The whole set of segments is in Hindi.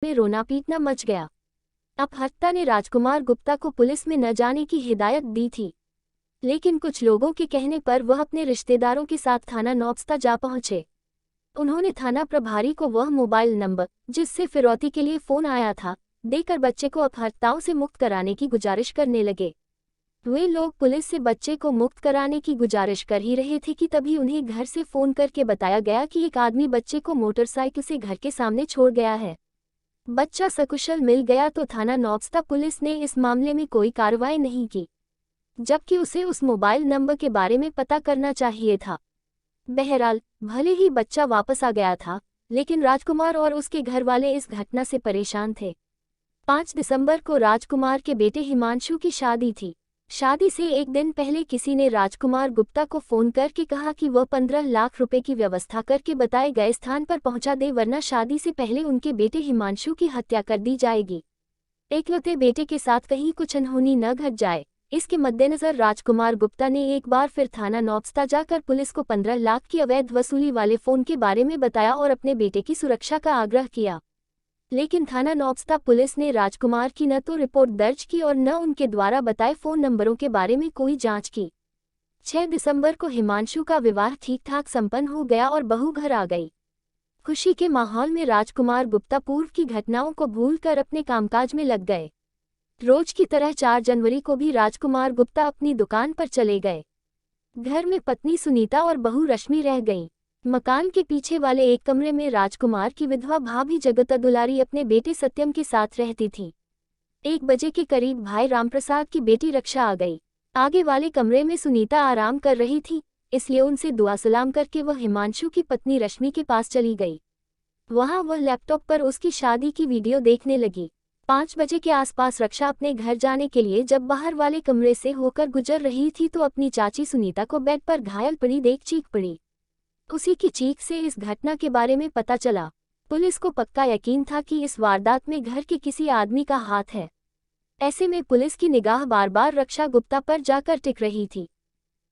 में रोना पीटना मच गया। अपहर्ता ने राजकुमार गुप्ता को पुलिस में न जाने की हिदायत दी थी, लेकिन कुछ लोगों के कहने पर वह अपने रिश्तेदारों के साथ थाना नौबस्ता जा पहुंचे। उन्होंने थाना प्रभारी को वह मोबाइल नंबर जिससे फिरौती के लिए फोन आया था देकर बच्चे को अपहर्ताओं से मुक्त कराने की गुजारिश करने लगे। वे लोग पुलिस से बच्चे को मुक्त कराने की गुजारिश कर ही रहे थे कि तभी उन्हें घर से फोन करके बताया गया कि एक आदमी बच्चे को मोटरसाइकिल से घर के सामने छोड़ गया है। बच्चा सकुशल मिल गया तो थाना नौबस्ता पुलिस ने इस मामले में कोई कार्रवाई नहीं की, जबकि उसे उस मोबाइल नंबर के बारे में पता करना चाहिए था। बहरहाल, भले ही बच्चा वापस आ गया था, लेकिन राजकुमार और उसके घर वाले इस घटना से परेशान थे। 5 दिसंबर को राजकुमार के बेटे हिमांशु की शादी थी। शादी से एक दिन पहले किसी ने राजकुमार गुप्ता को फोन करके कहा कि वह 15 लाख रुपए की व्यवस्था करके बताए गए स्थान पर पहुंचा दे, वरना शादी से पहले उनके बेटे हिमांशु की हत्या कर दी जाएगी। एकलौते बेटे के साथ कहीं कुछ अनहोनी न घट जाए, इसके मद्देनजर राजकुमार गुप्ता ने एक बार फिर थाना नौबस्ता जाकर पुलिस को 15 लाख की अवैध वसूली वाले फोन के बारे में बताया और अपने बेटे की सुरक्षा का आग्रह किया। लेकिन थाना नौबस्ता पुलिस ने राजकुमार की न तो रिपोर्ट दर्ज की और न उनके द्वारा बताए फोन नंबरों के बारे में कोई जांच की। 6 दिसंबर को हिमांशु का विवाह ठीक-ठाक संपन्न हो गया और बहू घर आ गई। खुशी के माहौल में राजकुमार गुप्ता पूर्व की घटनाओं को भूलकर अपने कामकाज में लग गए। रोज की तरह 4 जनवरी को भी राजकुमार गुप्ता अपनी दुकान पर चले गए। घर में पत्नी सुनीता और बहू रश्मि रह गईं। मकान के पीछे वाले एक कमरे में राजकुमार की विधवा भाभी जगता दुलारी अपने बेटे सत्यम के साथ रहती थी। 1 बजे के करीब भाई रामप्रसाद की बेटी रक्षा आ गई। आगे वाले कमरे में सुनीता आराम कर रही थी, इसलिए उनसे दुआ सलाम करके वह हिमांशु की पत्नी रश्मि के पास चली गई। वहां वह लैपटॉप पर उसकी शादी की वीडियो देखने लगी। 5 बजे के आसपास रक्षा अपने घर जाने के लिए जब बाहर वाले कमरे से होकर गुजर रही थी तो अपनी चाची सुनीता को बेड पर घायल पड़ी देख चीख पड़ी। उसी की चीख से इस घटना के बारे में पता चला। पुलिस को पक्का यकीन था कि इस वारदात में घर के किसी आदमी का हाथ है। ऐसे में पुलिस की निगाह बार बार रक्षा गुप्ता पर जाकर टिक रही थी,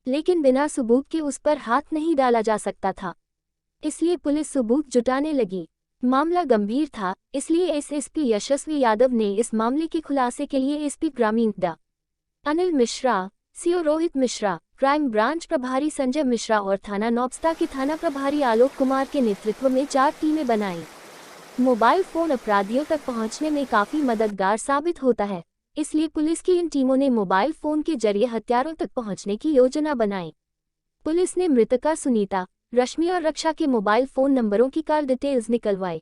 लेकिन बिना सबूत के उस पर हाथ नहीं डाला जा सकता था, इसलिए पुलिस सबूत जुटाने लगी। मामला गंभीर था, इसलिए एसएसपी यशस्वी यादव ने इस मामले के खुलासे के लिए एसपी ग्रामीण डा. Anil Mishra, CO Rohit Mishra, crime branch प्रभारी संजय मिश्रा और थाना नौबस्ता के थाना प्रभारी आलोक कुमार के नेतृत्व में 4 टीमें बनाई। मोबाइल फोन अपराधियों तक पहुंचने में काफी मददगार साबित होता है, इसलिए पुलिस की इन टीमों ने मोबाइल फोन के जरिए हत्यारों तक पहुंचने की योजना बनाई। पुलिस ने मृतका सुनीता, रश्मि और रक्षा के मोबाइल फोन नंबरों की कॉल डिटेल्स निकलवाई।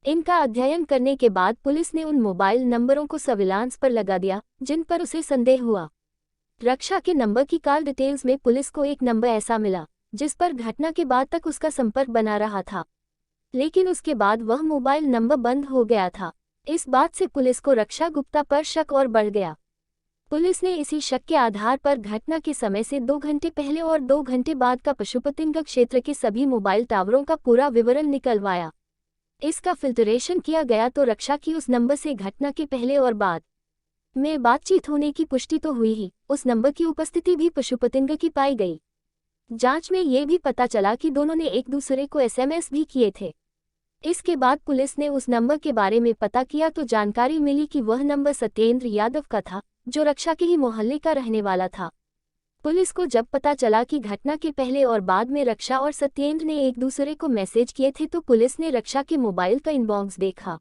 इनका अध्ययन करने के बाद पुलिस ने उन मोबाइल नंबरों को सर्विलांस पर लगा दिया जिन पर उसे संदेह हुआ। रक्षा के नंबर की कॉल डिटेल्स में पुलिस को एक नंबर ऐसा मिला जिस पर घटना के बाद तक उसका संपर्क बना रहा था, लेकिन उसके बाद वह मोबाइल नंबर बंद हो गया था। इस बात से पुलिस को रक्षा गुप्ता पर शक और बढ़ गया। पुलिस ने इसी शक के आधार पर घटना के समय से 2 घंटे पहले और 2 घंटे बाद का पशुपतिनगढ़ क्षेत्र के सभी मोबाइल टावरों का पूरा विवरण निकलवाया। इसका फिल्टरेशन किया गया तो रक्षा की उस नंबर से घटना के पहले और बाद में बातचीत होने की पुष्टि तो हुई ही, उस नंबर की उपस्थिति भी पशुपतिनगढ़ की पाई गई। जांच में ये भी पता चला कि दोनों ने एक दूसरे को एसएमएस भी किए थे। इसके बाद पुलिस ने उस नंबर के बारे में पता किया तो जानकारी मिली कि वह नंबर सत्येंद्र यादव का था, जो रक्षा के ही मोहल्ले का रहने वाला था। पुलिस को जब पता चला कि घटना के पहले और बाद में रक्षा और सत्येंद्र ने एक दूसरे को मैसेज किए थे तो पुलिस ने रक्षा के मोबाइल का इनबॉक्स देखा,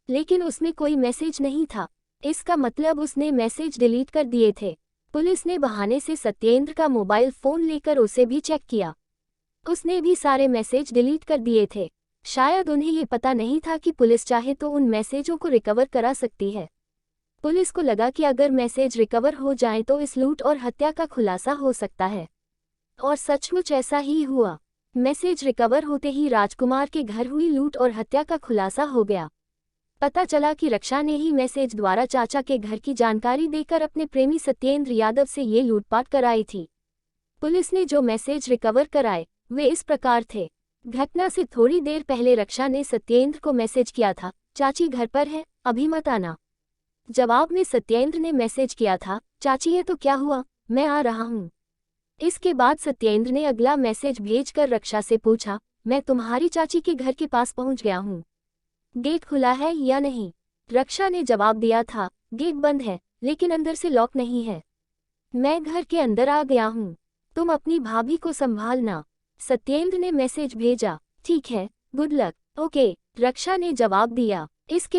लेकिन उसमें कोई मैसेज नहीं था। इसका मतलब उसने मैसेज डिलीट कर दिए थे। पुलिस ने बहाने से सत्येंद्र का मोबाइल फोन लेकर उसे भी चेक किया, उसने भी सारे मैसेज डिलीट कर दिए थे। शायद उन्हें ये पता नहीं था कि पुलिस चाहे तो उन मैसेजों को रिकवर करा सकती है। पुलिस को लगा कि अगर मैसेज रिकवर हो जाए तो इस लूट और हत्या का खुलासा हो सकता है, और सचमुच ऐसा ही हुआ। मैसेज रिकवर होते ही राजकुमार के घर हुई लूट और हत्या का खुलासा हो गया। पता चला कि रक्षा ने ही मैसेज द्वारा चाचा के घर की जानकारी देकर अपने प्रेमी सत्येंद्र यादव से ये लूटपाट कराई थी। पुलिस ने जो मैसेज रिकवर कराए वे इस प्रकार थे। घटना से थोड़ी देर पहले रक्षा ने सत्येंद्र को मैसेज किया था, चाची घर पर है, अभी मत आना। जवाब में सत्येंद्र ने मैसेज किया था, चाची है तो क्या हुआ, मैं आ रहा हूँ। इसके बाद सत्येंद्र ने अगला मैसेज भेजकर रक्षा से पूछा, मैं तुम्हारी चाची के घर के पास पहुँच गया हूँ। गेट खुला है या नहीं? रक्षा ने जवाब दिया था, गेट बंद है, लेकिन अंदर से लॉक नहीं है। मैं घर के अंदर आ गया हूँ। तुम अपनी भाभी को संभालना। सत्येंद्र ने मैसेज भेजा। ठीक है, गुड लक। ओके, रक्षा ने जवाब दिया। इसके